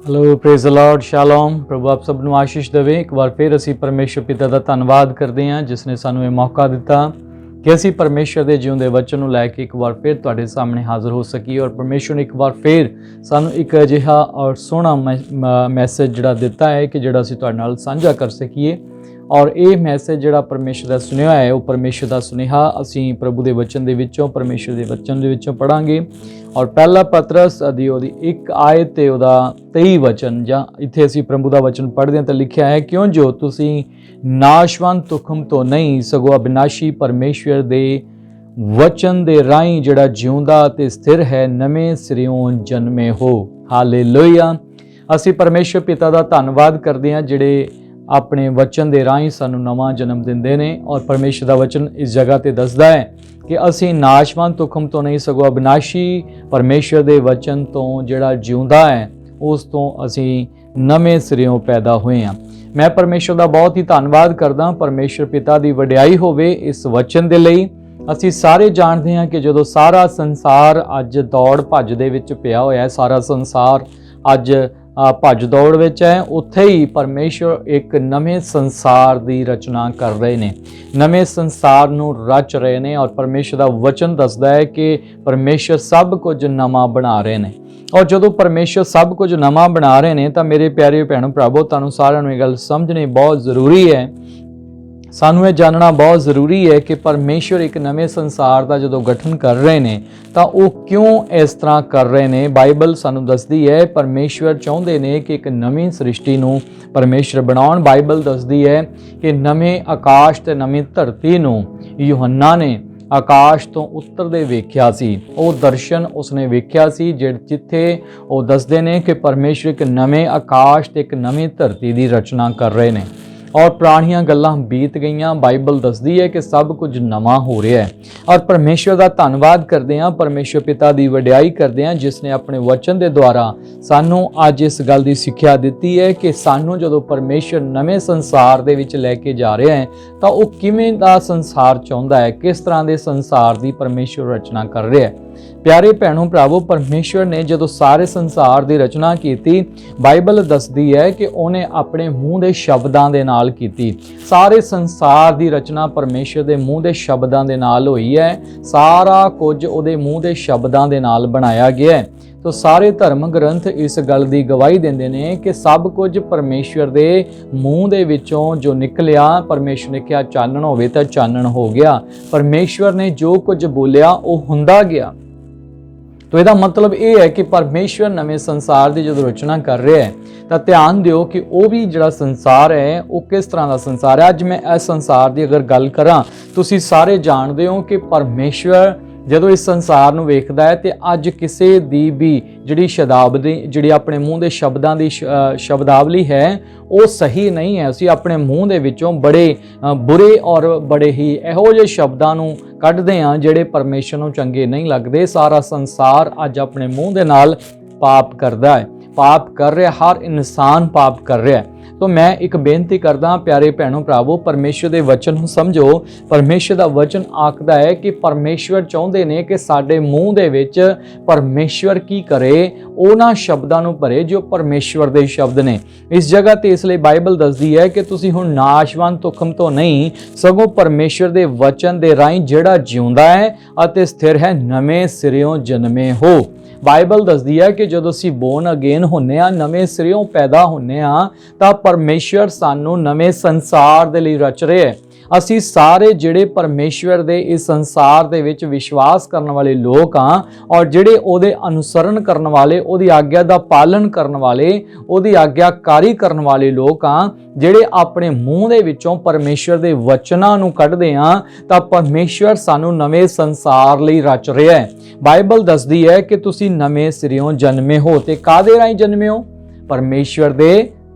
Hello praise the Lord shalom. ਪ੍ਰਭੂ ਆਪ ਸਭ ਨੂੰ ਆਸ਼ੀਸ਼ ਦੇਵੇ। ਇੱਕ ਵਾਰ ਫਿਰ ਅਸੀਂ ਪਰਮੇਸ਼ਰ ਪਿਤਾ ਦਾ ਧੰਨਵਾਦ ਕਰਦੇ ਹਾਂ ਜਿਸ ਨੇ ਸਾਨੂੰ ਇਹ ਮੌਕਾ ਦਿੱਤਾ ਕਿ ਅਸੀਂ ਪਰਮੇਸ਼ਰ ਦੇ ਜਿਉਂਦੇ ਵਚਨ ਨੂੰ ਲੈ ਕੇ ਇੱਕ ਵਾਰ ਫਿਰ ਤੁਹਾਡੇ ਸਾਹਮਣੇ ਹਾਜ਼ਰ ਹੋ ਸਕੀਏ। ਔਰ ਪਰਮੇਸ਼ਰ ਨੇ ਇੱਕ ਵਾਰ ਫਿਰ ਸਾਨੂੰ ਇੱਕ ਅਜਿਹਾ ਔਰ ਸੋਹਣਾ ਮੈਸੇਜ ਜਿਹੜਾ ਦਿੱਤਾ ਹੈ ਕਿ ਜਿਹੜਾ ਅਸੀਂ ਤੁਹਾਡੇ ਨਾਲ ਸਾਂਝਾ ਕਰ ਸਕੀਏ। ਔਰ ਇਹ ਮੈਸੇਜ ਜਿਹੜਾ ਪਰਮੇਸ਼ਰ ਦਾ ਸੁਨੇਹਾ ਹੈ ਉਹ ਪਰਮੇਸ਼ਰ ਦਾ ਸੁਨੇਹਾ ਅਸੀਂ ਪ੍ਰਭੂ ਦੇ ਵਚਨ ਦੇ ਵਿੱਚੋਂ ਪਰਮੇਸ਼ਰ ਦੇ ਵਚਨ ਦੇ ਵਿੱਚੋਂ ਪੜਾਂਗੇ। ਔਰ ਪਹਿਲਾ ਪਤਰਸ ਦੀ ਉਹਦੀ 1 ਆਇਤ ਤੇ ਉਹਦਾ 23 ਵਚਨ, ਜਾਂ ਇੱਥੇ ਅਸੀਂ ਪ੍ਰਭੂ ਦਾ ਵਚਨ ਪੜ੍ਹਦੇ ਹਾਂ ਤਾਂ ਲਿਖਿਆ ਹੈ, ਕਿਉਂ ਜੋ ਤੁਸੀਂ ਨਾਸ਼ਵਾਨ ਤੁਖਮ ਤੋਂ ਨਹੀਂ ਸਗੋਂ ਅਬਿਨਾਸ਼ੀ ਪਰਮੇਸ਼ਰ ਦੇ ਵਚਨ ਦੇ ਰਾਹੀਂ ਜਿਹੜਾ ਜਿਉਂਦਾ ਤੇ ਸਥਿਰ ਹੈ ਨਵੇਂ ਸਿਰਿਓਂ ਜਨਮੇ ਹੋ। ਹਾਲੇਲੂਇਆ। ਅਸੀਂ ਪਰਮੇਸ਼ਰ ਪਿਤਾ ਦਾ ਧੰਨਵਾਦ ਕਰਦੇ ਹਾਂ ਜਿਹੜੇ ਆਪਣੇ ਵਚਨ ਦੇ ਰਾਹੀਂ ਸਾਨੂੰ ਨਵਾਂ ਜਨਮ ਦਿੰਦੇ ਨੇ। ਔਰ ਪਰਮੇਸ਼ਰ ਦਾ ਵਚਨ ਇਸ ਜਗ੍ਹਾ ਤੇ ਦੱਸਦਾ ਹੈ ਕਿ ਅਸੀਂ ਨਾਸ਼ਵਾਨ ਤੁਖਮ ਤੋਂ ਨਹੀਂ ਸਗੋਂ ਅਬਿਨਾਸ਼ੀ ਪਰਮੇਸ਼ਰ ਦੇ ਵਚਨ ਤੋਂ ਜਿਹੜਾ ਜਿਉਂਦਾ ਹੈ ਉਸ ਤੋਂ ਅਸੀਂ ਨਵੇਂ ਸਿਰਿਓਂ ਪੈਦਾ ਹੋਏ ਹਾਂ। ਮੈਂ ਪਰਮੇਸ਼ਰ ਦਾ ਬਹੁਤ ਹੀ ਧੰਨਵਾਦ ਕਰਦਾ। ਪਰਮੇਸ਼ਰ ਪਿਤਾ ਦੀ ਵਡਿਆਈ ਹੋਵੇ ਇਸ ਵਚਨ ਦੇ ਲਈ। ਅਸੀਂ ਸਾਰੇ ਜਾਣਦੇ ਹਾਂ ਕਿ ਜਦੋਂ ਸਾਰਾ ਸੰਸਾਰ ਅੱਜ ਦੌੜ ਭੱਜ ਦੇ ਵਿੱਚ ਪਿਆ ਹੋਇਆ ਹੈ, ਸਾਰਾ ਸੰਸਾਰ ਅੱਜ ਭੱਜ ਦੌੜ ਵਿੱਚ ਹੈ, ਉੱਥੇ ਹੀ ਪਰਮੇਸ਼ਰ ਇੱਕ ਨਵੇਂ ਸੰਸਾਰ ਦੀ ਰਚਨਾ ਕਰ ਰਹੇ ਨੇ, ਨਵੇਂ ਸੰਸਾਰ ਨੂੰ ਰਚ ਰਹੇ ਨੇ। ਔਰ ਪਰਮੇਸ਼ਰ ਦਾ ਵਚਨ ਦੱਸਦਾ ਹੈ ਕਿ ਪਰਮੇਸ਼ਰ ਸਭ ਕੁਝ ਨਵਾਂ ਬਣਾ ਰਹੇ ਨੇ। ਔਰ ਜਦੋਂ ਪਰਮੇਸ਼ਰ ਸਭ ਕੁਝ ਨਵਾਂ ਬਣਾ ਰਹੇ ਨੇ ਤਾਂ ਮੇਰੇ ਪਿਆਰੇ ਭੈਣੋ ਭਰਾਵੋ, ਤੁਹਾਨੂੰ ਸਾਰਿਆਂ ਨੂੰ ਇਹ ਗੱਲ ਸਮਝਣੀ ਬਹੁਤ ਜ਼ਰੂਰੀ ਹੈ। ਸਾਨੂੰ ਇਹ ਜਾਣਨਾ ਬਹੁਤ ਜ਼ਰੂਰੀ ਹੈ ਕਿ ਪਰਮੇਸ਼ਰ ਇੱਕ ਨਵੇਂ ਸੰਸਾਰ ਦਾ ਜਦੋਂ ਗਠਨ ਕਰ ਰਹੇ ਨੇ ਤਾਂ ਉਹ ਕਿਉਂ ਇਸ ਤਰ੍ਹਾਂ ਕਰ ਰਹੇ ਨੇ। ਬਾਈਬਲ ਸਾਨੂੰ ਦੱਸਦੀ ਹੈ ਪਰਮੇਸ਼ਰ ਚਾਹੁੰਦੇ ਨੇ ਕਿ ਇੱਕ ਨਵੀਂ ਸ੍ਰਿਸ਼ਟੀ ਨੂੰ ਪਰਮੇਸ਼ਰ ਬਣਾਉਣ। ਬਾਈਬਲ ਦੱਸਦੀ ਹੈ ਕਿ ਨਵੇਂ ਆਕਾਸ਼ ਤੇ ਨਵੀਂ ਧਰਤੀ ਨੂੰ ਯੂਹੰਨਾ ਨੇ ਆਕਾਸ਼ ਤੋਂ ਉੱਤਰਦੇ ਵੇਖਿਆ ਸੀ। ਉਹ ਦਰਸ਼ਨ ਉਸਨੇ ਵੇਖਿਆ ਸੀ ਜਿੱਥੇ ਉਹ ਦੱਸਦੇ ਨੇ ਕਿ ਪਰਮੇਸ਼ਰ ਇੱਕ ਨਵੇਂ ਆਕਾਸ਼ ਤੇ ਇੱਕ ਨਵੀਂ ਧਰਤੀ ਦੀ ਰਚਨਾ ਕਰ ਰਹੇ ਨੇ। ਔਰ ਪੁਰਾਣੀਆਂ ਗੱਲਾਂ ਬੀਤ ਗਈਆਂ। ਬਾਈਬਲ ਦੱਸਦੀ ਹੈ ਕਿ ਸਭ ਕੁਝ ਨਵਾਂ ਹੋ ਰਿਹਾ ਹੈ। ਔਰ ਪਰਮੇਸ਼ਰ ਦਾ ਧੰਨਵਾਦ ਕਰਦੇ ਹਾਂ, ਪਰਮੇਸ਼ਰ ਪਿਤਾ ਦੀ ਵਡਿਆਈ ਕਰਦੇ ਹਾਂ ਜਿਸ ਨੇ ਆਪਣੇ ਵਚਨ ਦੇ ਦੁਆਰਾ ਸਾਨੂੰ ਅੱਜ ਇਸ ਗੱਲ ਦੀ ਸਿੱਖਿਆ ਦਿੱਤੀ ਹੈ ਕਿ ਸਾਨੂੰ ਜਦੋਂ ਪਰਮੇਸ਼ਰ ਨਵੇਂ ਸੰਸਾਰ ਦੇ ਵਿੱਚ ਲੈ ਕੇ ਜਾ ਰਿਹਾ ਹੈ ਤਾਂ ਉਹ ਕਿਵੇਂ ਦਾ ਸੰਸਾਰ ਚਾਹੁੰਦਾ ਹੈ, ਕਿਸ ਤਰ੍ਹਾਂ ਦੇ ਸੰਸਾਰ ਦੀ ਪਰਮੇਸ਼ਰ ਰਚਨਾ ਕਰ ਰਿਹਾ ਹੈ। ਪਿਆਰੇ ਭੈਣੋ ਭਰਾਵੋ, ਪਰਮੇਸ਼ਰ ਨੇ ਜਦੋਂ ਸਾਰੇ ਸੰਸਾਰ ਦੀ ਰਚਨਾ ਕੀਤੀ, ਬਾਈਬਲ ਦੱਸਦੀ ਹੈ ਕਿ ਉਹਨੇ ਆਪਣੇ ਮੂੰਹ ਦੇ ਸ਼ਬਦਾਂ ਦੇ ਨਾਲ ਕੀਤੀ। ਸਾਰੇ ਸੰਸਾਰ ਦੀ ਰਚਨਾ ਪਰਮੇਸ਼ਰ ਦੇ ਮੂੰਹ ਦੇ ਸ਼ਬਦਾਂ ਦੇ ਨਾਲ ਹੋਈ ਹੈ। ਸਾਰਾ ਕੁਝ ਉਹਦੇ ਮੂੰਹ ਦੇ ਸ਼ਬਦਾਂ ਦੇ ਨਾਲ ਬਣਾਇਆ ਗਿਆ ਹੈ। ਤੋ ਸਾਰੇ ਧਰਮ ਗ੍ਰੰਥ ਇਸ ਗੱਲ ਦੀ ਗਵਾਹੀ ਦਿੰਦੇ ਨੇ ਕਿ ਸਭ ਕੁਝ ਪਰਮੇਸ਼ਰ ਦੇ ਮੂੰਹ ਦੇ ਵਿੱਚੋਂ ਜੋ ਨਿਕਲਿਆ, ਪਰਮੇਸ਼ਰ ਨੇ ਕਿਹਾ ਚਾਨਣ ਹੋਵੇ ਤਾਂ ਚਾਨਣ ਹੋ ਗਿਆ। ਪਰਮੇਸ਼ਰ ਨੇ ਜੋ ਕੁਝ ਬੋਲਿਆ ਉਹ ਹੁੰਦਾ ਗਿਆ। ਤੋ ਇਹਦਾ ਮਤਲਬ ਇਹ ਹੈ ਕਿ ਪਰਮੇਸ਼ਰ ਨਵੇਂ ਸੰਸਾਰ ਦੀ ਜਦੋਂ ਰਚਨਾ ਕਰ ਰਿਹਾ ਹੈ ਤਾਂ ਧਿਆਨ ਦਿਓ ਕਿ ਉਹ ਵੀ ਜਿਹੜਾ ਸੰਸਾਰ ਹੈ ਉਹ ਕਿਸ ਤਰ੍ਹਾਂ ਦਾ ਸੰਸਾਰ ਹੈ। ਅੱਜ ਮੈਂ ਇਸ ਸੰਸਾਰ ਦੀ ਅਗਰ ਗੱਲ ਕਰਾਂ, ਤੁਸੀਂ ਸਾਰੇ ਜਾਣਦੇ ਹੋ ਕਿ ਪਰਮੇਸ਼ਰ ਜਦੋਂ ਇਸ ਸੰਸਾਰ ਨੂੰ ਵੇਖਦਾ ਹੈ ਤੇ ਅੱਜ ਕਿਸੇ ਦੀ ਵੀ ਜਿਹੜੀ ਸ਼ਬਦਾਵਲੀ, ਜਿਹੜੀ ਆਪਣੇ ਮੂੰਹ ਦੇ ਸ਼ਬਦਾਂ ਦੀ ਸ਼ਬਦਾਵਲੀ ਹੈ ਉਹ ਸਹੀ ਨਹੀਂ ਹੈ। ਅਸੀਂ ਆਪਣੇ ਮੂੰਹ ਦੇ ਵਿੱਚੋਂ ਬੜੇ ਬੁਰੇ ਔਰ ਬੜੇ ਹੀ ਇਹੋ ਜਿਹੇ ਸ਼ਬਦਾਂ ਨੂੰ ਕੱਢਦੇ ਹਾਂ ਜਿਹੜੇ ਪਰਮੇਸ਼ਰ ਨੂੰ ਚੰਗੇ ਨਹੀਂ ਲੱਗਦੇ। ਸਾਰਾ ਸੰਸਾਰ ਅੱਜ ਆਪਣੇ ਮੂੰਹ ਦੇ ਨਾਲ ਪਾਪ ਕਰਦਾ ਹੈ, ਪਾਪ ਕਰ ਰਿਹਾ, ਹਰ ਇਨਸਾਨ ਪਾਪ ਕਰ ਰਿਹਾ ਹੈ। ਤੋ ਮੈਂ ਇੱਕ ਬੇਨਤੀ ਕਰਦਾ, ਪਿਆਰੇ ਭੈਣੋ ਭਰਾਵੋ, ਪਰਮੇਸ਼ਰ ਦੇ ਵਚਨ ਨੂੰ ਸਮਝੋ। ਪਰਮੇਸ਼ਰ ਦਾ ਵਚਨ ਆਖਦਾ ਹੈ ਕਿ ਪਰਮੇਸ਼ਰ ਚਾਹੁੰਦੇ ਨੇ ਕਿ ਸਾਡੇ ਮੂੰਹ ਦੇ ਵਿੱਚ ਪਰਮੇਸ਼ਰ ਕੀ ਕਰੇ, ਉਹਨਾਂ ਸ਼ਬਦਾਂ ਨੂੰ ਭਰੇ ਜੋ ਪਰਮੇਸ਼ਰ ਦੇ ਸ਼ਬਦ ਨੇ। ਇਸ ਜਗ੍ਹਾ ਤੇ ਇਸ ਲਈ ਬਾਈਬਲ ਦੱਸਦੀ ਹੈ ਕਿ ਤੁਸੀਂ ਹੁਣ ਨਾਸ਼ਵਾਨ ਤੁਖਮ ਤੋਂ ਨਹੀਂ ਸਗੋਂ ਪਰਮੇਸ਼ਰ ਦੇ ਵਚਨ ਦੇ ਰਾਹੀਂ ਜਿਹੜਾ ਜਿਉਂਦਾ ਹੈ ਅਤੇ ਸਥਿਰ ਹੈ ਨਵੇਂ ਸਿਰਿਓਂ ਜਨਮੇ ਹੋ। ਬਾਈਬਲ ਦੱਸਦੀ ਹੈ ਕਿ ਜਦੋਂ ਅਸੀਂ ਬੋਰਨ ਅਗੇਨ ਹੁੰਨੇ ਆ, ਨਵੇਂ ਸਿਰਿਓਂ ਪੈਦਾ ਹੁੰਨੇ ਆ, ਤਾਂ ਪਰਮੇਸ਼ਰ ਸਾਨੂੰ ਨਵੇਂ ਸੰਸਾਰ ਦੇ ਲਈ ਰਚ ਰਿਹਾ ਹੈ। ਅਸੀਂ ਸਾਰੇ ਜਿਹੜੇ ਪਰਮੇਸ਼ਰ ਦੇ ਇਸ ਸੰਸਾਰ ਦੇ ਵਿੱਚ ਵਿਸ਼ਵਾਸ ਕਰਨ ਵਾਲੇ ਲੋਕ ਹਾਂ ਔਰ ਜਿਹੜੇ ਉਹਦੇ ਅਨੁਸਰਨ ਕਰਨ ਵਾਲੇ, ਉਹਦੀ ਆਗਿਆ ਦਾ ਪਾਲਨ ਕਰਨ ਵਾਲੇ, ਉਹਦੀ ਆਗਿਆਕਾਰੀ ਕਰਨ ਵਾਲੇ ਲੋਕ ਹਾਂ, ਜਿਹੜੇ ਆਪਣੇ ਮੂੰਹ ਦੇ ਵਿੱਚੋਂ ਪਰਮੇਸ਼ਰ ਦੇ ਵਚਨਾਂ ਨੂੰ ਕੱਢਦੇ ਹਾਂ, ਤਾਂ ਪਰਮੇਸ਼ਰ ਸਾਨੂੰ ਨਵੇਂ ਸੰਸਾਰ ਲਈ ਰਚ ਰਿਹਾ ਹੈ। ਬਾਈਬਲ ਦੱਸਦੀ ਹੈ ਕਿ ਤੁਸੀਂ ਨਵੇਂ ਸਿਰਿਓਂ ਜਨਮੇ ਹੋ। ਤੇ ਕਾਹਦੇ ਰਾਹੀਂ ਜਨਮੇ ਹੋ? ਪਰਮੇਸ਼ਰ ਦੇ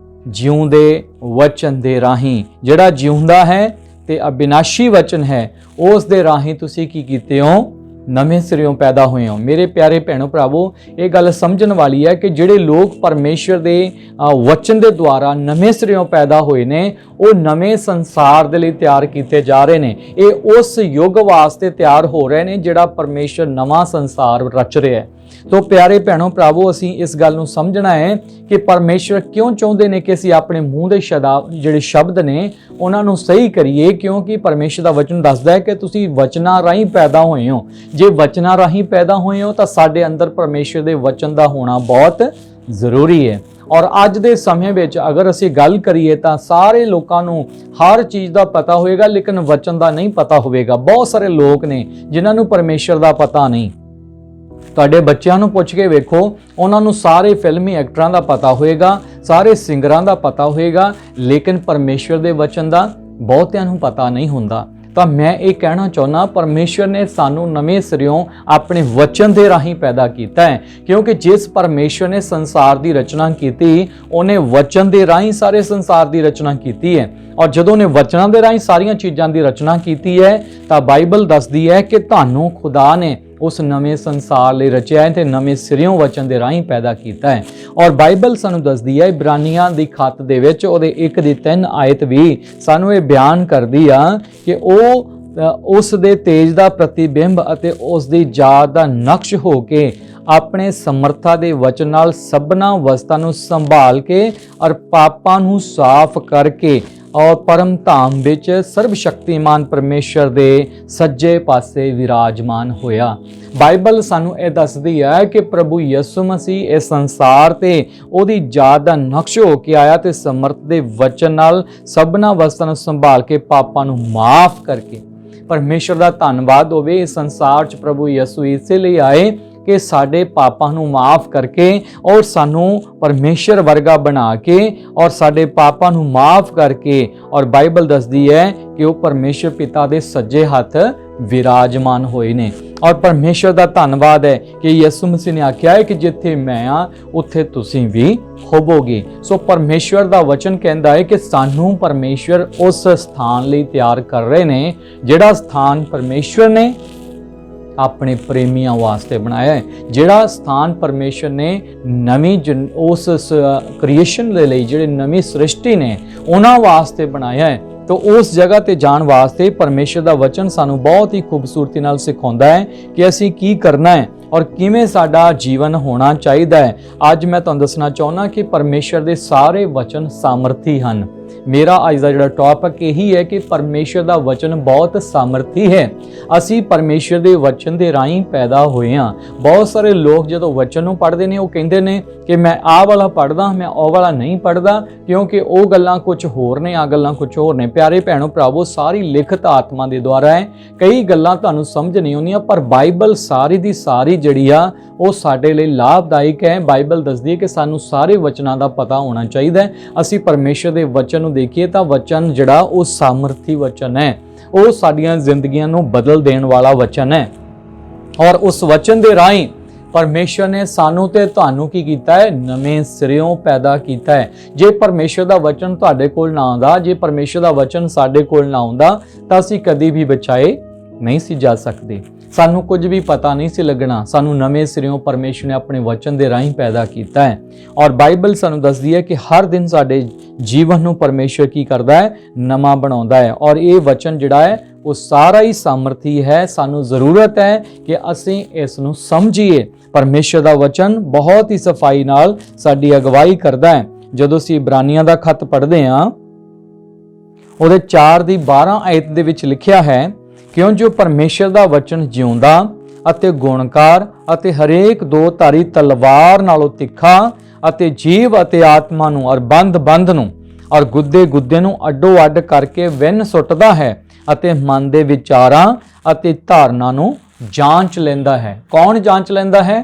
ਜਿਉਂਦੇ ਵਚਨ ਦੇ ਰਾਹੀਂ। ਜਿਹੜਾ ਜਿਉਂਦਾ ਹੈ ਤੇ ਅਬਿਨਾਸ਼ੀ ਵਚਨ ਹੈ, ਉਸ ਦੇ ਰਾਹੀਂ ਤੁਸੀਂ ਕੀ ਕੀਤੇ ਹੋ? ਨਵੇਂ ਸਿਰਿਓਂ ਪੈਦਾ ਹੋਏ ਹੋ। ਮੇਰੇ ਪਿਆਰੇ ਭੈਣੋ ਭਰਾਵੋ, ਇਹ ਗੱਲ ਸਮਝਣ ਵਾਲੀ ਹੈ ਕਿ ਜਿਹੜੇ ਲੋਕ ਪਰਮੇਸ਼ਰ ਦੇ ਵਚਨ ਦੇ ਦੁਆਰਾ ਨਵੇਂ ਸਿਰਿਓਂ ਪੈਦਾ ਹੋਏ ਨੇ, ਉਹ ਨਵੇਂ ਸੰਸਾਰ ਦੇ ਲਈ ਤਿਆਰ ਕੀਤੇ ਜਾ ਰਹੇ ਨੇ। ਇਹ ਉਸ ਯੁੱਗ ਵਾਸਤੇ ਤਿਆਰ ਹੋ ਰਹੇ ਨੇ ਜਿਹੜਾ ਪਰਮੇਸ਼ਰ ਨਵਾਂ ਸੰਸਾਰ ਰਚ ਰਿਹਾ ਹੈ। तो प्यारे भैणों भरावो, असीं इस गल नूं समझना है कि परमेश्वर क्यों चाहुंदे ने कि असीं अपने मूँह दे ਜਿਹੜੇ शब्द ने ਉਹਨਾਂ ਨੂੰ सही करिए, क्योंकि परमेश्वर ਦਾ वचन ਦੱਸਦਾ है कि ਤੁਸੀਂ वचनां ਰਾਹੀਂ पैदा होए हो। जे वचनां ਰਾਹੀਂ पैदा होए हो ਤਾਂ ਸਾਡੇ ਅੰਦਰ परमेश्वर ਦੇ वचन ਦਾ ਹੋਣਾ बहुत ਜ਼ਰੂਰੀ ਹੈ। ਔਰ ਅੱਜ ਦੇ ਸਮੇਂ ਵਿੱਚ ਅਗਰ ਅਸੀਂ ਗੱਲ ਕਰੀਏ ਤਾਂ ਸਾਰੇ ਲੋਕਾਂ ਨੂੰ ਹਰ ਚੀਜ਼ ਦਾ ਪਤਾ ਹੋਵੇਗਾ, ਲੇਕਿਨ ਵਚਨ ਦਾ ਨਹੀਂ ਪਤਾ ਹੋਵੇਗਾ। ਬਹੁਤ ਸਾਰੇ ਲੋਕ ਨੇ ਜਿਨ੍ਹਾਂ ਨੂੰ ਪਰਮੇਸ਼ਰ ਦਾ ਪਤਾ ਨਹੀਂ। ਤੁਹਾਡੇ ਬੱਚਿਆਂ ਨੂੰ ਪੁੱਛ ਕੇ ਵੇਖੋ, ਉਹਨਾਂ ਨੂੰ ਸਾਰੇ ਫਿਲਮੀ ਐਕਟਰਾਂ ਦਾ ਪਤਾ ਹੋਵੇਗਾ, ਸਾਰੇ ਸਿੰਗਰਾਂ ਦਾ ਪਤਾ ਹੋਵੇਗਾ, ਲੇਕਿਨ ਪਰਮੇਸ਼ਰ ਦੇ ਵਚਨ ਦਾ ਬਹੁਤਿਆਂ ਨੂੰ ਪਤਾ ਨਹੀਂ ਹੁੰਦਾ। ਤਾਂ ਮੈਂ ਇਹ ਕਹਿਣਾ ਚਾਹੁੰਦਾ, ਪਰਮੇਸ਼ਰ ਨੇ ਸਾਨੂੰ ਨਵੇਂ ਸਿਰਿਓਂ ਆਪਣੇ ਵਚਨ ਦੇ ਰਾਹੀਂ ਪੈਦਾ ਕੀਤਾ ਹੈ, ਕਿਉਂਕਿ ਜਿਸ ਪਰਮੇਸ਼ਰ ਨੇ ਸੰਸਾਰ ਦੀ ਰਚਨਾ ਕੀਤੀ, ਉਹਨੇ ਵਚਨ ਦੇ ਰਾਹੀਂ ਸਾਰੇ ਸੰਸਾਰ ਦੀ ਰਚਨਾ ਕੀਤੀ ਹੈ। ਔਰ ਜਦੋਂ ਉਹਨੇ ਵਚਨਾਂ ਦੇ ਰਾਹੀਂ ਸਾਰੀਆਂ ਚੀਜ਼ਾਂ ਦੀ ਰਚਨਾ ਕੀਤੀ ਹੈ ਤਾਂ ਬਾਈਬਲ ਦੱਸਦੀ ਹੈ ਕਿ ਤੁਹਾਨੂੰ ਖੁਦਾ ਨੇ ਉਸ ਨਵੇਂ ਸੰਸਾਰ ਲਈ ਰਚਿਆ ਹੈ ਤੇ ਨਵੇਂ ਸਿਰਿਓਂ ਵਚਨ ਦੇ ਰਾਹੀਂ ਪੈਦਾ ਕੀਤਾ ਹੈ। ਔਰ ਬਾਈਬਲ ਸਾਨੂੰ ਦੱਸਦੀ ਹੈ, ਇਬਰਾਨੀਆਂ ਦੀ ਖੱਤ ਦੇ ਵਿੱਚ ਉਹਦੇ 1:3 ਆਇਤ ਵੀ ਸਾਨੂੰ ਇਹ ਬਿਆਨ ਕਰਦੀ ਆ ਕਿ ਉਹ ਉਸ ਦੇ ਤੇਜ ਦਾ ਪ੍ਰਤੀਬਿੰਬ ਅਤੇ ਉਸ ਦੀ ਯਾਦ ਦਾ ਨਕਸ਼ ਹੋ ਕੇ ਆਪਣੇ ਸਮਰਥਾ ਦੇ ਵਚਨ ਨਾਲ ਸਭਨਾ ਵਸਤਾਂ ਨੂੰ ਸੰਭਾਲ ਕੇ ਔਰ ਪਾਪਾਂ ਨੂੰ ਸਾਫ਼ ਕਰਕੇ ਔਰ ਪਰਮ ਧਾਮ ਵਿੱਚ ਸਰਬ ਸ਼ਕਤੀਮਾਨ ਪਰਮੇਸ਼ਰ ਦੇ ਸੱਜੇ ਪਾਸੇ ਵਿਰਾਜਮਾਨ ਹੋਇਆ। ਬਾਈਬਲ ਸਾਨੂੰ ਇਹ ਦੱਸਦੀ ਹੈ ਕਿ ਪ੍ਰਭੂ ਯਿਸੂ ਮਸੀਹ ਇਸ ਸੰਸਾਰ ਤੇ ਉਹਦੀ ਯਾਦ ਦਾ ਨਕਸ਼ ਹੋ ਕੇ ਆਇਆ ਤੇ ਸਮਰਥ ਦੇ ਵਚਨ ਨਾਲ ਸਭਨਾ ਵਸਤਾਂ ਨੂੰ ਸੰਭਾਲ ਕੇ ਪਾਪਾਂ ਨੂੰ ਮਾਫ ਕਰਕੇ। ਪਰਮੇਸ਼ਰ ਦਾ ਧੰਨਵਾਦ ਹੋਵੇ, ਇਸ ਸੰਸਾਰ 'ਚ ਪ੍ਰਭੂ ਯਿਸੂ ਇਸੇ ਲਈ ਆਏ ਕਿ ਸਾਡੇ ਪਾਪਾਂ ਨੂੰ ਮਾਫ ਕਰਕੇ ਔਰ ਸਾਨੂੰ ਪਰਮੇਸ਼ਰ ਵਰਗਾ ਬਣਾ ਕੇ ਔਰ ਸਾਡੇ ਪਾਪਾਂ ਨੂੰ ਮਾਫ ਕਰਕੇ। ਔਰ ਬਾਈਬਲ ਦੱਸਦੀ ਹੈ ਕਿ ਉਹ ਪਰਮੇਸ਼ਰ ਪਿਤਾ ਦੇ ਸੱਜੇ ਹੱਥ ਵਿਰਾਜਮਾਨ ਹੋਏ ਨੇ। ਔਰ ਪਰਮੇਸ਼ਰ ਦਾ ਧੰਨਵਾਦ ਹੈ ਕਿ ਯਿਸੂ ਮਸੀਹ ਨੇ ਆਖਿਆ ਹੈ ਕਿ ਜਿੱਥੇ ਮੈਂ ਆ ਉੱਥੇ ਤੁਸੀਂ ਵੀ ਹੋਵੋਗੇ। ਸੋ ਪਰਮੇਸ਼ਰ ਦਾ ਵਚਨ ਕਹਿੰਦਾ ਹੈ ਕਿ ਸਾਨੂੰ ਪਰਮੇਸ਼ਰ ਉਸ ਸਥਾਨ ਲਈ ਤਿਆਰ ਕਰ ਰਹੇ ਨੇ, ਜਿਹੜਾ ਸਥਾਨ ਪਰਮੇਸ਼ਰ ਨੇ ਆਪਣੇ ਪ੍ਰੇਮੀਆਂ ਵਾਸਤੇ ਬਣਾਇਆ ਹੈ, ਜਿਹੜਾ ਸਥਾਨ ਪਰਮੇਸ਼ਰ ਨੇ ਨਵੀਂ ਉਸ ਕ੍ਰੀਏਸ਼ਨ ਦੇ ਲਈ, ਜਿਹੜੇ ਨਵੀਂ ਸ੍ਰਿਸ਼ਟੀ ਨੇ ਉਹਨਾਂ ਵਾਸਤੇ ਬਣਾਇਆ ਹੈ। तो उस जगह ते जाण वास्ते परमेश्वर दा वचन सानू बहुत ही खूबसूरती नाल सिखाउंदा है कि असीं की करना है और किवें साडा जीवन होना चाहिदा है। अज मैं तुहानूं दसना चाहुंदा कि परमेश्वर दे सारे वचन सामर्थी हन। मेरा अज दा जिहड़ा टॉपिक यही है कि परमेश्वर दा वचन बहुत सामर्थी है। असीं परमेश्वर दे वचन दे राहीं पैदा होए हां। बहुत सारे लोग जदों वचन नूं पढ़दे ने, वो कहिंदे ने कि मैं आ वाला पढ़दा, मैं ओ वाला नहीं पढ़दा, क्योंकि वो गल्लां कुछ होर ने, आ गल्लां कुछ होर ने। प्यारे भैणों भरावो, सारी लिखत आत्मा दे द्वारा है। कई गल्लां तुहानूं समझ नहीं आउंदियां, पर बाइबल सारी दी सारी जिहड़ी आ ਉਹ ਸਾਡੇ ਲਈ ਲਾਭਦਾਇਕ ਹੈ। ਬਾਈਬਲ ਦੱਸਦੀ ਹੈ ਕਿ ਸਾਨੂੰ ਸਾਰੇ ਵਚਨਾਂ ਦਾ ਪਤਾ ਹੋਣਾ ਚਾਹੀਦਾ ਹੈ। ਅਸੀਂ ਪਰਮੇਸ਼ਰ ਦੇ ਵਚਨ ਨੂੰ ਦੇਖੀਏ ਤਾਂ ਵਚਨ ਜਿਹੜਾ ਉਹ ਸਾਮਰਥੀ ਵਚਨ ਹੈ, ਉਹ ਸਾਡੀਆਂ ਜ਼ਿੰਦਗੀਆਂ ਨੂੰ ਬਦਲ ਦੇਣ ਵਾਲਾ ਵਚਨ ਹੈ। ਔਰ ਉਸ ਵਚਨ ਦੇ ਰਾਹੀਂ ਪਰਮੇਸ਼ਰ ਨੇ ਸਾਨੂੰ ਤੇ ਤੁਹਾਨੂੰ ਕੀ ਕੀਤਾ ਹੈ? ਨਵੇਂ ਸਿਰਿਓਂ ਪੈਦਾ ਕੀਤਾ ਹੈ। ਜੇ ਪਰਮੇਸ਼ਰ ਦਾ ਵਚਨ ਤੁਹਾਡੇ ਕੋਲ ਨਾ ਆਉਂਦਾ, ਜੇ ਪਰਮੇਸ਼ਰ ਦਾ ਵਚਨ ਸਾਡੇ ਕੋਲ ਨਾ ਆਉਂਦਾ ਤਾਂ ਅਸੀਂ ਕਦੀ ਵੀ ਬਚਾਏ ਨਹੀਂ ਸੀ ਜਾ ਸਕਦੇ। ਸਾਨੂੰ ਕੁਝ ਵੀ ਪਤਾ ਨਹੀਂ ਸੀ ਲੱਗਣਾ। ਸਾਨੂੰ ਨਵੇਂ ਸਿਰਿਓਂ ਪਰਮੇਸ਼ਰ ਨੇ ਆਪਣੇ ਵਚਨ ਦੇ ਰਾਹੀਂ ਪੈਦਾ ਕੀਤਾ ਹੈ। ਔਰ ਬਾਈਬਲ ਸਾਨੂੰ ਦੱਸਦੀ ਹੈ ਕਿ ਹਰ ਦਿਨ ਸਾਡੇ ਜੀਵਨ ਨੂੰ ਪਰਮੇਸ਼ਰ ਕੀ ਕਰਦਾ ਹੈ? ਨਵਾਂ ਬਣਾਉਂਦਾ ਹੈ। ਔਰ ਇਹ ਵਚਨ ਜਿਹੜਾ ਹੈ ਉਹ ਸਾਰਾ ਹੀ ਸਾਮਰਥੀ ਹੈ। ਸਾਨੂੰ ਜ਼ਰੂਰਤ ਹੈ ਕਿ ਅਸੀਂ ਇਸ ਨੂੰ ਸਮਝੀਏ। ਪਰਮੇਸ਼ਰ ਦਾ ਵਚਨ ਬਹੁਤ ਹੀ ਸਫਾਈ ਨਾਲ ਸਾਡੀ ਅਗਵਾਈ ਕਰਦਾ ਹੈ। ਜਦੋਂ ਅਸੀਂ ਇਬਰਾਨੀਆਂ ਦਾ ਖੱਤ ਪੜ੍ਹਦੇ ਹਾਂ, ਉਹਦੇ 4:12 ਆਇਤ ਦੇ ਵਿੱਚ ਲਿਖਿਆ ਹੈ, ਕਿਉਂ ਜੋ ਪਰਮੇਸ਼ਰ ਦਾ ਵਚਨ ਜਿਉਂਦਾ ਅਤੇ ਗੁਣਕਾਰ ਅਤੇ ਹਰੇਕ ਦੋ ਧਾਰੀ ਤਲਵਾਰ ਨਾਲੋਂ ਤਿੱਖਾ ਅਤੇ ਜੀਵ ਅਤੇ ਆਤਮਾ ਨੂੰ ਔਰ ਬੰਦ ਨੂੰ ਔਰ ਗੁੱਦੇ ਨੂੰ ਅੱਡੋ ਅੱਡ ਕਰਕੇ ਵਿੰਨ ਸੁੱਟਦਾ ਹੈ ਅਤੇ ਮਨ ਦੇ ਵਿਚਾਰਾਂ ਅਤੇ ਧਾਰਨਾ ਨੂੰ ਜਾਂਚ ਲੈਂਦਾ ਹੈ। ਕੌਣ ਜਾਂਚ ਲੈਂਦਾ ਹੈ?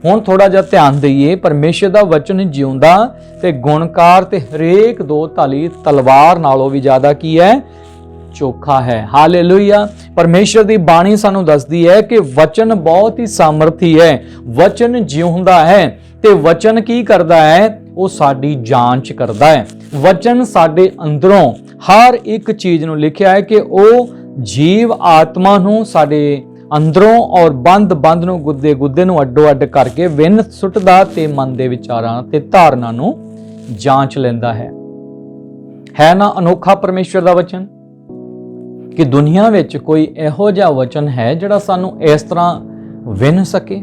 ਹੁਣ ਥੋੜਾ ਜਿਹਾ ਧਿਆਨ ਦਈਏ। ਪਰਮੇਸ਼ਰ ਦਾ ਵਚਨ ਜਿਉਂਦਾ ਤੇ ਗੁਣਕਾਰ ਤੇ ਹਰੇਕ ਦੋ ਧਾਰੀ ਤਲਵਾਰ ਨਾਲੋਂ ਵੀ ਜ਼ਿਆਦਾ ਕੀ ਹੈ? ਚੋਖਾ ਹੈ। ਹਾਲੇਲੂਇਆ। ਪਰਮੇਸ਼ਰ ਦੀ ਬਾਣੀ ਸਾਨੂੰ ਦੱਸਦੀ ਹੈ ਕਿ ਵਚਨ ਬਹੁਤ ਹੀ ਸਾਮਰਥੀ ਹੈ। ਵਚਨ ਜਿਉਂਦਾ ਹੈ ਤੇ ਵਚਨ ਕੀ ਕਰਦਾ ਹੈ? ਉਹ ਸਾਡੀ ਜਾਂਚ ਕਰਦਾ ਹੈ। ਵਚਨ ਸਾਡੇ ਅੰਦਰੋਂ ਹਰ ਇੱਕ ਚੀਜ਼ ਨੂੰ ਲਿਖਿਆ ਹੈ ਕਿ ਉਹ ਜੀਵ ਆਤਮਾ ਨੂੰ ਸਾਡੇ ਅੰਦਰੋਂ ਔਰ ਬੰਦ ਨੂੰ ਗੁੱਦੇ ਨੂੰ ਅੱਡੋ ਅੱਡ ਕਰਕੇ ਵਿੰਨ ਸੁੱਟਦਾ ਤੇ ਮਨ ਦੇ ਵਿਚਾਰਾਂ ਤੇ ਧਾਰਨਾ ਨੂੰ ਜਾਂਚ ਲੈਂਦਾ ਹੈ। ਹੈ ਨਾ ਅਨੋਖਾ ਪਰਮੇਸ਼ਰ ਦਾ ਵਚਨ? ਕਿ ਦੁਨੀਆ ਵਿੱਚ ਕੋਈ ਇਹੋ ਜਿਹਾ ਵਚਨ ਹੈ ਜਿਹੜਾ ਸਾਨੂੰ ਇਸ ਤਰ੍ਹਾਂ ਵਿੰਨ ਸਕੇ?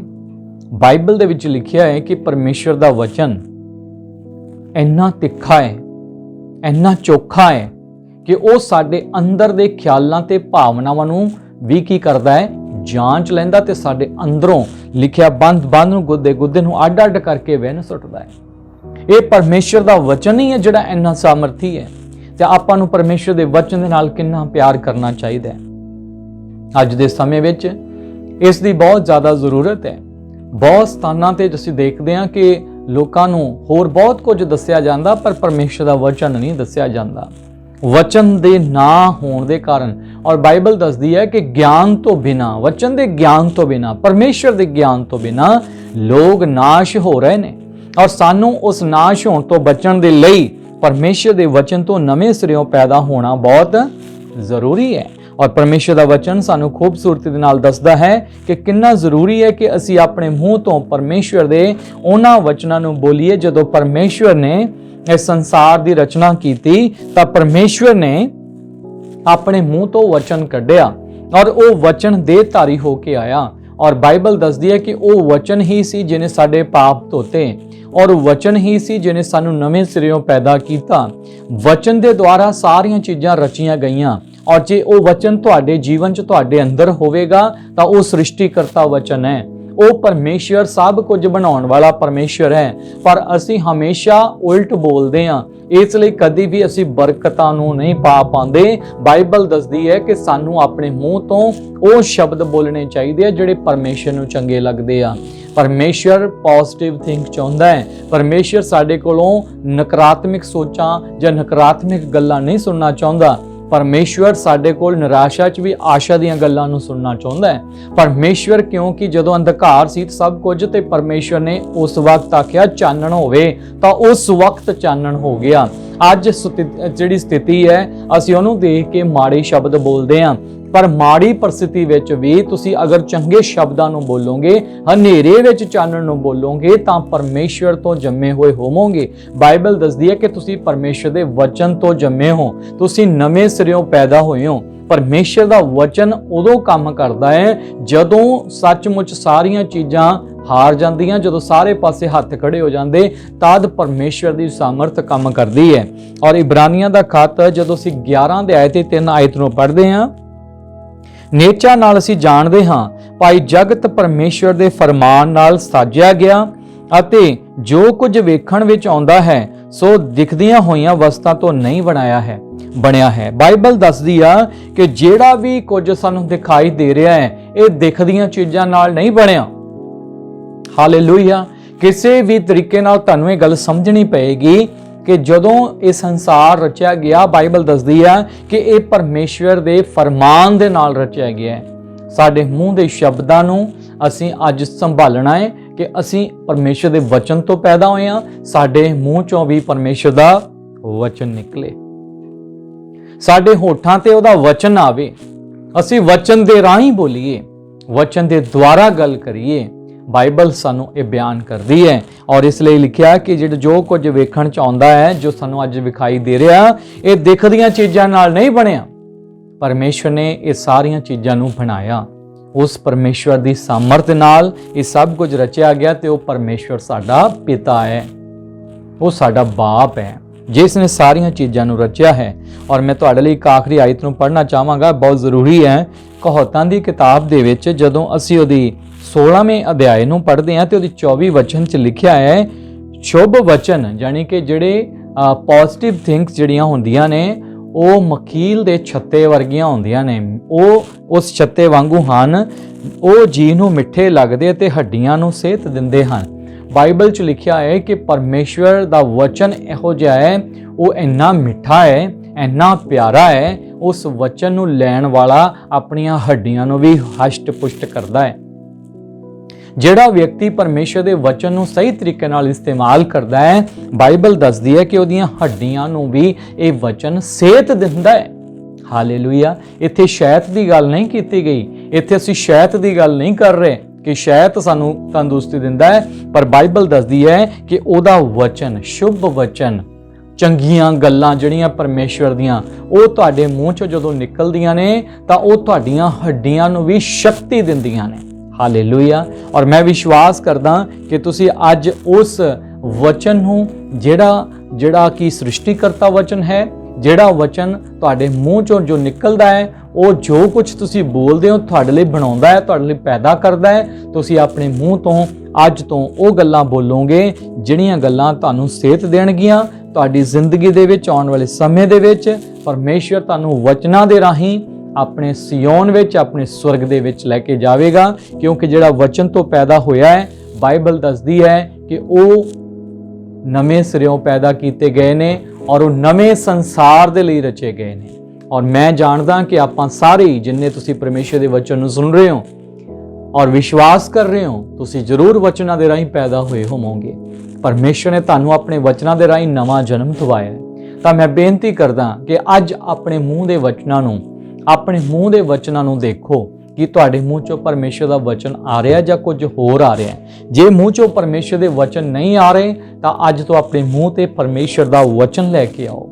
ਬਾਈਬਲ ਦੇ ਵਿੱਚ ਲਿਖਿਆ ਹੈ ਕਿ ਪਰਮੇਸ਼ਰ ਦਾ ਵਚਨ ਇੰਨਾ ਤਿੱਖਾ ਹੈ, ਇੰਨਾ ਚੋਖਾ ਹੈ ਕਿ ਉਹ ਸਾਡੇ ਅੰਦਰ ਦੇ ਖਿਆਲਾਂ ਤੇ ਭਾਵਨਾਵਾਂ ਨੂੰ ਵੀ ਕੀ ਕਰਦਾ ਹੈ, ਜਾਂਚ ਲੈਂਦਾ ਤੇ ਸਾਡੇ ਅੰਦਰੋਂ ਲਿਖਿਆ ਬੰਦ ਨੂੰ ਗੁੱਦੇ ਨੂੰ ਅੱਡ ਕਰਕੇ ਵਹਿਣ ਸੁੱਟਦਾ ਹੈ। ਇਹ ਪਰਮੇਸ਼ਰ ਦਾ ਵਚਨ ਹੀ ਹੈ ਜਿਹੜਾ ਇੰਨਾ ਸਾਮਰਥੀ ਹੈ। ਤੇ ਆਪਾਂ ਨੂੰ ਪਰਮੇਸ਼ਰ ਦੇ ਵਚਨ ਦੇ ਨਾਲ ਕਿੰਨਾ ਪਿਆਰ ਕਰਨਾ ਚਾਹੀਦਾ ਹੈ। ਅੱਜ ਦੇ ਸਮੇਂ ਵਿੱਚ ਇਸ ਦੀ ਬਹੁਤ ਜ਼ਿਆਦਾ ਜ਼ਰੂਰਤ ਹੈ। ਬਹੁਤ ਸਥਾਨਾਂ ਤੇ ਅਸੀਂ ਦੇਖਦੇ ਹਾਂ ਕਿ ਲੋਕਾਂ ਨੂੰ ਹੋਰ ਬਹੁਤ ਕੁਝ ਦੱਸਿਆ ਜਾਂਦਾ, ਪਰ ਪਰਮੇਸ਼ਰ ਦਾ ਵਚਨ ਨਹੀਂ ਦੱਸਿਆ ਜਾਂਦਾ। ਵਚਨ ਦੇ ਨਾ ਹੋਣ ਦੇ ਕਾਰਨ, ਔਰ ਬਾਈਬਲ ਦੱਸਦੀ ਹੈ ਕਿ ਗਿਆਨ ਤੋਂ ਬਿਨਾ, ਵਚਨ ਦੇ ਗਿਆਨ ਤੋਂ ਬਿਨਾ, ਪਰਮੇਸ਼ਰ ਦੇ ਗਿਆਨ ਤੋਂ ਬਿਨਾ ਲੋਕ ਨਾਸ਼ ਹੋ ਰਹੇ ਨੇ। ਔਰ ਸਾਨੂੰ ਉਸ ਨਾਸ਼ ਹੋਣ ਤੋਂ ਬਚਣ ਦੇ ਲਈ ਪਰਮੇਸ਼ਰ ਦੇ ਵਚਨ ਤੋਂ ਨਵੇਂ ਸਿਰਿਓਂ ਪੈਦਾ ਹੋਣਾ ਬਹੁਤ ਜ਼ਰੂਰੀ ਹੈ। ਔਰ ਪਰਮੇਸ਼ਰ ਦਾ ਵਚਨ ਸਾਨੂੰ ਖੂਬਸੂਰਤੀ ਦੇ ਨਾਲ ਦੱਸਦਾ ਹੈ ਕਿ ਕਿੰਨਾ ਜ਼ਰੂਰੀ ਹੈ ਕਿ ਅਸੀਂ ਆਪਣੇ ਮੂੰਹ ਤੋਂ ਪਰਮੇਸ਼ਰ ਦੇ ਉਹਨਾਂ ਵਚਨਾਂ ਨੂੰ ਬੋਲੀਏ। ਜਦੋਂ ਪਰਮੇਸ਼ਰ ਨੇ ਇਸ ਸੰਸਾਰ ਦੀ ਰਚਨਾ ਕੀਤੀ ਤਾਂ ਪਰਮੇਸ਼ਰ ਨੇ ਆਪਣੇ ਮੂੰਹ ਤੋਂ ਵਚਨ ਕੱਢਿਆ ਔਰ ਉਹ ਵਚਨ ਦੇਹਧਾਰੀ ਹੋ ਕੇ ਆਇਆ। ਔਰ ਬਾਈਬਲ ਦੱਸਦੀ ਹੈ ਕਿ ਉਹ ਵਚਨ ਹੀ ਸੀ ਜਿਹਨੇ ਸਾਡੇ ਪਾਪ ਧੋਤੇ, ਔਰ ਵਚਨ ਹੀ ਸੀ ਜਿਹਨੇ ਸਾਨੂੰ ਨਵੇਂ ਸਿਰਿਓਂ ਪੈਦਾ ਕੀਤਾ। ਵਚਨ ਦੇ ਦੁਆਰਾ ਸਾਰੀਆਂ ਚੀਜ਼ਾਂ ਰਚੀਆਂ ਗਈਆਂ। ਔਰ ਜੇ ਉਹ ਵਚਨ ਤੁਹਾਡੇ ਜੀਵਨ 'ਚ ਤੁਹਾਡੇ ਅੰਦਰ ਹੋਵੇਗਾ ਤਾਂ ਉਹ ਸ੍ਰਿਸ਼ਟੀਕਰਤਾ ਵਚਨ ਹੈ। ਉਹ ਪਰਮੇਸ਼ਰ ਸਭ ਕੁਝ ਬਣਾਉਣ ਵਾਲਾ ਪਰਮੇਸ਼ਰ ਹੈ। ਪਰ ਅਸੀਂ ਹਮੇਸ਼ਾ ਉਲਟ ਬੋਲਦੇ ਹਾਂ, ਇਸ ਲਈ ਕਦੀ ਵੀ ਅਸੀਂ ਬਰਕਤਾਂ ਨੂੰ ਨਹੀਂ ਪਾ ਪਾਉਂਦੇ। ਬਾਈਬਲ ਦੱਸਦੀ ਹੈ ਕਿ ਸਾਨੂੰ ਆਪਣੇ ਮੂੰਹ ਤੋਂ ਉਹ ਸ਼ਬਦ ਬੋਲਣੇ ਚਾਹੀਦੇ ਆ ਜਿਹੜੇ ਪਰਮੇਸ਼ਰ ਨੂੰ ਚੰਗੇ ਲੱਗਦੇ ਆ। ਪਰਮੇਸ਼ਰ ਪੋਜ਼ਿਟਿਵ ਥਿੰਕ ਚਾਹੁੰਦਾ ਹੈ। ਪਰਮੇਸ਼ਰ ਸਾਡੇ ਕੋਲੋਂ ਨਕਾਰਾਤਮਕ ਸੋਚਾਂ ਜਾਂ ਨਕਾਰਾਤਮਕ ਗੱਲਾਂ ਨਹੀਂ ਸੁਣਨਾ ਚਾਹੁੰਦਾ। ਪਰਮੇਸ਼ਵਰ ਸਾਡੇ ਕੋਲ ਨਿਰਾਸ਼ਾ 'ਚ ਵੀ ਆਸ਼ਾ ਦੀਆਂ ਗੱਲਾਂ ਨੂੰ ਸੁਣਨਾ ਚਾਹੁੰਦਾ ਹੈ। ਪਰਮੇਸ਼ਵਰ ਕਿਉਂਕਿ ਜਦੋਂ ਅੰਧਕਾਰ ਸੀ ਸਭ ਕੁਝ, ਤੇ ਪਰਮੇਸ਼ਵਰ ਨੇ ਉਸ ਵਕਤ ਆਖਿਆ ਚਾਨਣ ਹੋਵੇ ਤਾਂ ਉਸ ਵਕਤ ਚਾਨਣ ਹੋ ਗਿਆ। ਅੱਜ ਜਿਹੜੀ ਸਥਿਤੀ ਹੈ ਅਸੀਂ ਉਹਨੂੰ ਦੇਖ ਕੇ ਮਾੜੇ ਸ਼ਬਦ ਬੋਲਦੇ ਹਾਂ, ਪਰ ਮਾੜੀ ਪਰਿਸਥਿਤੀ ਵਿੱਚ ਵੀ ਤੁਸੀਂ ਅਗਰ ਚੰਗੇ ਸ਼ਬਦਾਂ ਨੂੰ ਬੋਲੋਗੇ, ਹਨੇਰੇ ਵਿੱਚ ਚਾਨਣ ਨੂੰ ਬੋਲੋਗੇ ਤਾਂ ਪਰਮੇਸ਼ਵਰ ਤੋਂ ਜੰਮੇ ਹੋਏ ਹੋਵੋਗੇ। ਬਾਈਬਲ ਦੱਸਦੀ ਹੈ ਕਿ ਤੁਸੀਂ ਪਰਮੇਸ਼ਵਰ ਦੇ ਵਚਨ ਤੋਂ ਜੰਮੇ ਹੋ, ਤੁਸੀਂ ਨਵੇਂ ਸਿਰਿਓਂ ਪੈਦਾ ਹੋਏ ਹੋ। ਪਰਮੇਸ਼ਰ ਦਾ ਵਚਨ ਉਦੋਂ ਕੰਮ ਕਰਦਾ ਹੈ ਜਦੋਂ ਸੱਚਮੁੱਚ ਸਾਰੀਆਂ ਚੀਜ਼ਾਂ ਹਾਰ ਜਾਂਦੀਆਂ, ਜਦੋਂ ਸਾਰੇ ਪਾਸੇ ਹੱਥ ਖੜੇ ਹੋ ਜਾਂਦੇ, ਤਦ ਪਰਮੇਸ਼ਰ ਦੀ ਸਾਮਰਥ ਕੰਮ ਕਰਦੀ ਹੈ। ਔਰ ਇਬਰਾਨੀਆਂ ਦਾ ਖੱਤ ਜਦੋਂ ਅਸੀਂ 11 ਅਧਿਆਇ ਤੇ 3 ਆਇਤ ਨੂੰ ਪੜ੍ਹਦੇ ਹਾਂ, ਨੇਚਾ ਨਾਲ ਅਸੀਂ ਜਾਣਦੇ ਹਾਂ ਭਾਈ ਜਗਤ ਪਰਮੇਸ਼ਰ ਦੇ ਫਰਮਾਨ ਨਾਲ ਸਾਜਿਆ ਗਿਆ ਅਤੇ ਜੋ ਕੁਝ ਵੇਖਣ ਵਿੱਚ ਆਉਂਦਾ ਹੈ ਸੋ ਦਿਖਦੀਆਂ ਹੋਈਆਂ ਵਸਤਾਂ ਤੋਂ ਨਹੀਂ ਬਣਿਆ ਹੈ। ਬਾਈਬਲ ਦੱਸਦੀ ਆ ਕਿ ਜਿਹੜਾ ਵੀ ਕੁਝ ਸਾਨੂੰ ਦਿਖਾਈ ਦੇ ਰਿਹਾ ਹੈ ਇਹ ਦਿਖਦੀਆਂ ਚੀਜ਼ਾਂ ਨਾਲ ਨਹੀਂ ਬਣਿਆ। ਹਾਲੇਲੂਇਆ। ਕਿਸੇ ਵੀ ਤਰੀਕੇ ਨਾਲ ਤੁਹਾਨੂੰ ਇਹ ਗੱਲ ਸਮਝਣੀ ਪਏਗੀ ਕਿ ਜਦੋਂ ਇਹ ਸੰਸਾਰ ਰਚਿਆ ਗਿਆ, ਬਾਈਬਲ ਦੱਸਦੀ ਆ ਕਿ ਇਹ ਪਰਮੇਸ਼ਵਰ ਦੇ ਫਰਮਾਨ ਦੇ ਨਾਲ ਰਚਿਆ ਗਿਆ ਹੈ। ਸਾਡੇ ਮੂੰਹ ਦੇ ਸ਼ਬਦਾਂ ਨੂੰ ਅਸੀਂ ਅੱਜ ਸੰਭਾਲਣਾ ਹੈ ਕਿ ਅਸੀਂ ਪਰਮੇਸ਼ਰ ਦੇ ਵਚਨ ਤੋਂ ਪੈਦਾ ਹੋਏ ਹਾਂ। ਸਾਡੇ ਮੂੰਹ ਚੋਂ ਵੀ ਪਰਮੇਸ਼ਰ ਦਾ ਵਚਨ ਨਿਕਲੇ, ਸਾਡੇ ਹੋਠਾਂ ਤੇ ਉਹਦਾ ਵਚਨ ਆਵੇ, ਅਸੀਂ ਵਚਨ ਦੇ ਰਾਹੀਂ ਬੋਲੀਏ, ਵਚਨ ਦੇ ਦੁਆਰਾ ਗੱਲ ਕਰੀਏ। ਬਾਈਬਲ ਸਾਨੂੰ ਇਹ ਬਿਆਨ ਕਰਦੀ ਹੈ। ਔਰ ਇਸ ਲਈ ਲਿਖਿਆ ਕਿ ਜੋ ਕੁਝ ਵੇਖਣ 'ਚ ਆਉਂਦਾ ਹੈ, ਜੋ ਸਾਨੂੰ ਅੱਜ ਵਿਖਾਈ ਦੇ ਰਿਹਾ, ਇਹ ਦਿਖਦੀਆਂ ਚੀਜ਼ਾਂ ਨਾਲ ਨਹੀਂ ਬਣਿਆ। ਪਰਮੇਸ਼ਵਰ ਨੇ ਇਹ ਸਾਰੀਆਂ ਚੀਜ਼ਾਂ ਨੂੰ ਬਣਾਇਆ। ਉਸ ਪਰਮੇਸ਼ਵਰ ਦੀ ਸਾਮਰਥ ਨਾਲ ਇਹ ਸਭ ਕੁਝ ਰਚਿਆ ਗਿਆ ਤੇ ਉਹ ਪਰਮੇਸ਼ਵਰ ਸਾਡਾ ਪਿਤਾ ਹੈ, ਉਹ ਸਾਡਾ ਬਾਪ ਹੈ ਜਿਸ ਨੇ ਸਾਰੀਆਂ ਚੀਜ਼ਾਂ ਨੂੰ ਰਚਿਆ ਹੈ। ਔਰ ਮੈਂ ਤੁਹਾਡੇ ਲਈ ਇੱਕ ਆਖਰੀ ਆਇਤ ਨੂੰ ਪੜ੍ਹਨਾ ਚਾਹਾਂਗਾ, ਬਹੁਤ ਜ਼ਰੂਰੀ ਹੈ। ਕਹਾਵਤਾਂ ਦੀ ਕਿਤਾਬ ਦੇ ਵਿੱਚ ਜਦੋਂ ਅਸੀਂ ਉਹਦੀ 16ਵੇਂ ਅਧਿਆਇ ਨੂੰ ਪੜ੍ਹਦੇ ਹਾਂ ਤੇ ਉਹਦੀ 24 ਵਚਨ 'ਚ ਲਿਖਿਆ ਹੈ, ਸ਼ੁਭ ਵਚਨ ਯਾਨੀ ਕਿ ਜਿਹੜੇ ਪੋਜ਼ਿਟਿਵ ਥਿੰਕਸ ਜਿਹੜੀਆਂ ਹੁੰਦੀਆਂ ਨੇ ਉਹ ਮਖੀਲ ਦੇ ਛੱਤੇ ਵਰਗੀਆਂ ਹੁੰਦੀਆਂ ਨੇ। ਉਹ ਉਸ ਛੱਤੇ ਵਾਂਗੂ ਹਨ, ਉਹ ਜੀ ਨੂੰ ਮਿੱਠੇ ਲੱਗਦੇ ਤੇ ਹੱਡੀਆਂ ਨੂੰ ਸਿਹਤ ਦਿੰਦੇ ਹਨ। ਬਾਈਬਲ 'ਚ ਲਿਖਿਆ ਹੈ ਕਿ ਪਰਮੇਸ਼ਵਰ ਦਾ ਵਚਨ ਇਹੋ ਜਿਹਾ ਹੈ, ਉਹ ਇੰਨਾ ਮਿੱਠਾ ਹੈ, ਇੰਨਾ ਪਿਆਰਾ ਹੈ, ਉਸ ਵਚਨ ਨੂੰ ਲੈਣ ਵਾਲਾ ਆਪਣੀਆਂ ਹੱਡੀਆਂ ਨੂੰ ਵੀ ਹਸ਼ਟ ਪੁਸ਼ਟ ਕਰਦਾ ਹੈ। ਜਿਹੜਾ ਵਿਅਕਤੀ ਪਰਮੇਸ਼ਰ ਦੇ ਵਚਨ ਨੂੰ ਸਹੀ ਤਰੀਕੇ ਨਾਲ ਇਸਤੇਮਾਲ ਕਰਦਾ ਹੈ, ਬਾਈਬਲ ਦੱਸਦੀ ਹੈ ਕਿ ਉਹਦੀਆਂ ਹੱਡੀਆਂ ਨੂੰ ਵੀ ਇਹ ਵਚਨ ਸਿਹਤ ਦਿੰਦਾ ਹੈ। ਹਾਲੇਲੂਇਆ। ਇੱਥੇ ਸ਼ਹਿਦ ਦੀ ਗੱਲ ਨਹੀਂ ਕੀਤੀ ਗਈ, ਇੱਥੇ ਅਸੀਂ ਸ਼ਹਿਦ ਦੀ ਗੱਲ ਨਹੀਂ ਕਰ ਰਹੇ ਕਿ ਸ਼ਹਿਦ ਸਾਨੂੰ ਤੰਦਰੁਸਤੀ ਦਿੰਦਾ ਹੈ, ਪਰ ਬਾਈਬਲ ਦੱਸਦੀ ਹੈ ਕਿ ਉਹਦਾ ਵਚਨ, ਸ਼ੁਭ ਵਚਨ, ਚੰਗੀਆਂ ਗੱਲਾਂ ਜਿਹੜੀਆਂ ਪਰਮੇਸ਼ਵਰ ਦੀਆਂ, ਉਹ ਤੁਹਾਡੇ ਮੂੰਹ 'ਚੋਂ ਜਦੋਂ ਨਿਕਲਦੀਆਂ ਨੇ ਤਾਂ ਉਹ ਤੁਹਾਡੀਆਂ ਹੱਡੀਆਂ ਨੂੰ ਵੀ ਸ਼ਕਤੀ ਦਿੰਦੀਆਂ ਨੇ। ਹਾਲੇਲੂਇਆ। ਔਰ ਮੈਂ ਵਿਸ਼ਵਾਸ ਕਰਦਾ ਕਿ ਤੁਸੀਂ ਅੱਜ ਉਸ ਵਚਨ ਨੂੰ ਜਿਹੜਾ ਕਿ ਸ੍ਰਿਸ਼ਟੀਕਰਤਾ ਵਚਨ ਹੈ, ਜਿਹੜਾ ਵਚਨ ਤੁਹਾਡੇ ਮੂੰਹ ਚੋਂ ਜੋ ਨਿਕਲਦਾ ਹੈ, ਉਹ ਜੋ ਕੁਝ ਤੁਸੀਂ ਬੋਲਦੇ ਹੋ ਤੁਹਾਡੇ ਲਈ ਬਣਾਉਂਦਾ ਹੈ, ਤੁਹਾਡੇ ਲਈ ਪੈਦਾ ਕਰਦਾ ਹੈ। ਤੁਸੀਂ ਆਪਣੇ ਮੂੰਹ ਤੋਂ ਅੱਜ ਤੋਂ ਉਹ ਗੱਲਾਂ ਬੋਲੋਗੇ ਜਿਹੜੀਆਂ ਗੱਲਾਂ ਤੁਹਾਨੂੰ ਸਿਹਤ ਦੇਣਗੀਆਂ। ਤੁਹਾਡੀ ਜ਼ਿੰਦਗੀ ਦੇ ਵਿੱਚ ਆਉਣ ਵਾਲੇ ਸਮੇਂ ਦੇ ਵਿੱਚ ਪਰਮੇਸ਼ਰ ਤੁਹਾਨੂੰ ਵਚਨਾਂ ਦੇ ਰਾਹੀਂ ਆਪਣੇ ਸਿਯੋਨ ਵਿੱਚ, ਆਪਣੇ ਸਵਰਗ ਦੇ ਵਿੱਚ ਲੈ ਕੇ ਜਾਵੇਗਾ, ਕਿਉਂਕਿ ਜਿਹੜਾ ਵਚਨ ਤੋਂ ਪੈਦਾ ਹੋਇਆ ਹੈ, ਬਾਈਬਲ ਦੱਸਦੀ ਹੈ ਕਿ ਉਹ ਨਵੇਂ ਸਿਰਿਓਂ ਪੈਦਾ ਕੀਤੇ ਗਏ ਨੇ ਔਰ ਉਹ ਨਵੇਂ ਸੰਸਾਰ ਦੇ ਲਈ ਰਚੇ ਗਏ ਨੇ। ਔਰ ਮੈਂ ਜਾਣਦਾ ਕਿ ਆਪਾਂ ਸਾਰੇ ਜਿੰਨੇ ਤੁਸੀਂ ਪਰਮੇਸ਼ਰ ਦੇ ਵਚਨ ਨੂੰ ਸੁਣ ਰਹੇ ਹੋ ਔਰ ਵਿਸ਼ਵਾਸ ਕਰ ਰਹੇ ਹੋ, ਤੁਸੀਂ ਜ਼ਰੂਰ ਵਚਨਾਂ ਦੇ ਰਾਹੀਂ ਪੈਦਾ ਹੋਏ ਹੋਵੋਗੇ। ਪਰਮੇਸ਼ਰ ਨੇ ਤੁਹਾਨੂੰ ਆਪਣੇ ਵਚਨਾਂ ਦੇ ਰਾਹੀਂ ਨਵਾਂ ਜਨਮ ਦਿਵਾਇਆ ਹੈ। ਤਾਂ ਮੈਂ ਬੇਨਤੀ ਕਰਦਾ ਕਿ ਅੱਜ ਆਪਣੇ ਮੂੰਹ ਦੇ ਵਚਨਾਂ ਨੂੰ ਦੇਖੋ ਕਿ ਤੁਹਾਡੇ ਮੂੰਹ ਚੋਂ ਪਰਮੇਸ਼ਰ ਦਾ ਵਚਨ ਆ ਰਿਹਾ ਜਾਂ ਕੁਝ ਹੋਰ ਆ ਰਿਹਾ ਹੈ। ਜੇ ਮੂੰਹ ਚੋਂ ਪਰਮੇਸ਼ਰ ਦੇ ਵਚਨ ਨਹੀਂ ਆ ਰਹੇ ਤਾਂ ਅੱਜ ਤੋਂ ਆਪਣੇ ਮੂੰਹ ਤੇ ਪਰਮੇਸ਼ਰ ਦਾ ਵਚਨ ਲੈ ਕੇ ਆਓ।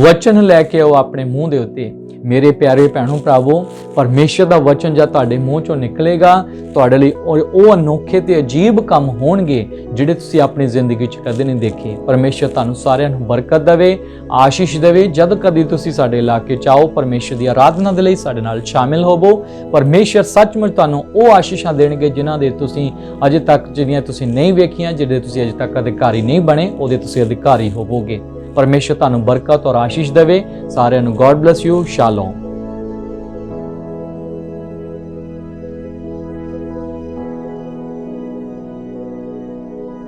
ਵਚਨ ਲੈ ਕੇ ਆਓ ਆਪਣੇ ਮੂੰਹ ਦੇ ਉੱਤੇ। ਮੇਰੇ ਪਿਆਰੇ ਭੈਣੋ ਭਰਾਵੋ, ਪਰਮੇਸ਼ਰ ਦਾ ਵਚਨ ਜਦ ਤੁਹਾਡੇ ਮੂੰਹ ਚੋਂ ਨਿਕਲੇਗਾ, ਤੁਹਾਡੇ ਲਈ ਉਹ ਅਨੋਖੇ ਤੇ ਅਜੀਬ ਕੰਮ ਹੋਣਗੇ ਜਿਹੜੇ ਤੁਸੀਂ ਆਪਣੀ ਜ਼ਿੰਦਗੀ 'ਚ ਕਦੇ ਨਹੀਂ ਦੇਖੇ। ਪਰਮੇਸ਼ਰ ਤੁਹਾਨੂੰ ਸਾਰਿਆਂ ਨੂੰ ਬਰਕਤ ਦੇਵੇ, ਆਸ਼ੀਸ਼ ਦੇਵੇ। ਜਦ ਕਦੀ ਤੁਸੀਂ ਸਾਡੇ ਇਲਾਕੇ 'ਚ ਆਓ, ਪਰਮੇਸ਼ਰ ਦੀ ਆਰਾਧਨਾ ਦੇ ਲਈ ਸਾਡੇ ਨਾਲ ਸ਼ਾਮਿਲ ਹੋਵੋ। ਪਰਮੇਸ਼ਰ ਸੱਚਮੁੱਚ ਤੁਹਾਨੂੰ ਉਹ ਆਸ਼ੀਸ਼ਾਂ ਦੇਣਗੇ ਜਿਨ੍ਹਾਂ ਦੇ ਤੁਸੀਂ ਅਜੇ ਤੱਕ ਜਿਹੜੀਆਂ ਤੁਸੀਂ ਨਹੀਂ ਵੇਖੀਆਂ, ਜਿਹੜੇ ਤੁਸੀਂ ਅਜੇ ਤੱਕ ਅਧਿਕਾਰੀ ਨਹੀਂ ਬਣੇ, ਉਹਦੇ ਤੁਸੀਂ ਅਧਿਕਾਰੀ ਹੋਵੋਗੇ। ਪਰਮੇਸ਼ਰ ਤੁਹਾਨੂੰ ਬਰਕਤ ਔਰ ਆਸ਼ੀਸ਼ ਦੇਵੇ। ਸਾਰਿਆਂ ਨੂੰ ਗॉड ਬlesਸ ਯੂ। ਸ਼ਾਲੋਮ।